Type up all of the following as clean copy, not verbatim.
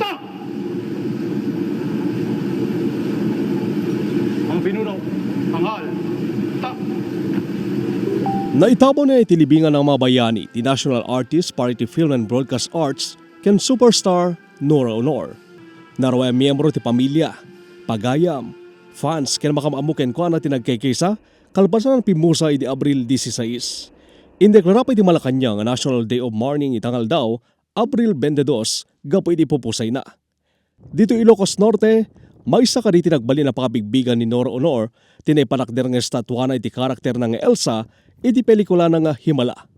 Ta! Ang pinuno, hangal, ta! Naitabo na itilibingan ng mga bayani, ti National Artist, Party Film and Broadcast Arts, ken superstar Nora Honor. Naraway miyembro ti pamilya, pagayam, fans ken makamamuken ko na tinagkaykaysa, kalpasan ng pimusa iti Abril 16. Indeklara pa iti Malacanang nga National Day of Mourning itangal daw, Abril 22, gapo iti pupusay na. Dito Ilocos Norte, may isa ka diti nagbali na pakabigbigan ni Nora Honor, tinaypanakder nga estatwa na iti karakter ng Elsa, iti pelikula ng Himala.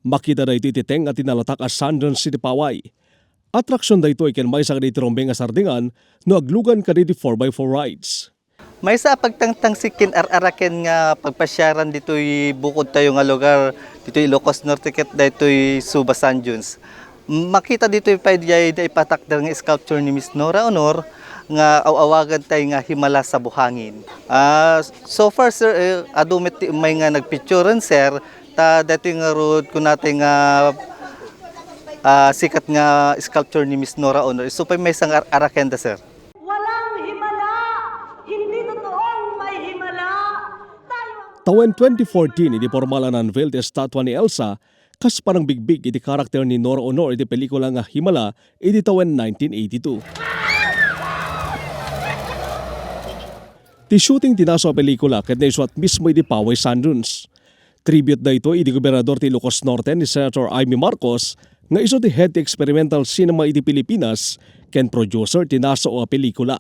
Makita na iti titeng at tinalatak as Sundance City Paway. Atraksyon da ito iken may isa ka diti rombeng nga sardingan no aglugan ka diti 4x4 rides. May sa pagtangtang sikin ar-araken nga pagpasyaran dito'y bukod tayo nga lugar, dito'y Ilocos Norte ket dito'y Suba San Juans. Makita dito'y paidjay da ipatakder nga sculpture ni Miss Nora Honor nga awagan tayo nga Himala sa buhangin. So far sir, adumit may nga nagpicturean sir, ta dito nga road kung natin nga sikat nga sculpture ni Miss Nora Honor. So pa may isang arakenda sir. Walang himala! Hindi totoong may himala! Tawen 2014, iti formal na unveiled estatwa ni Elsa, kas parang bigbig iti karakter ni Nora Honor iti pelikula nga Himala, iti tawen 1982. Ti shooting tinaso a pelikula ket naisuat mismo iti Paway San Juans. Tribute da ito iti gobernador ti Ilocos Norte ni Senator Amy Marcos nga iso ti head ti experimental cinema iti Pilipinas ken producer tinaso a pelikula.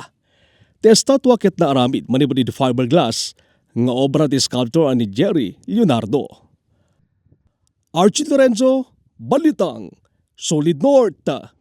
Ti estatwa ket naaramid manipod iti fiberglass nga obra ti sculptor ni Jerry Leonardo. Archie Lorenzo, Balitang, Solid North.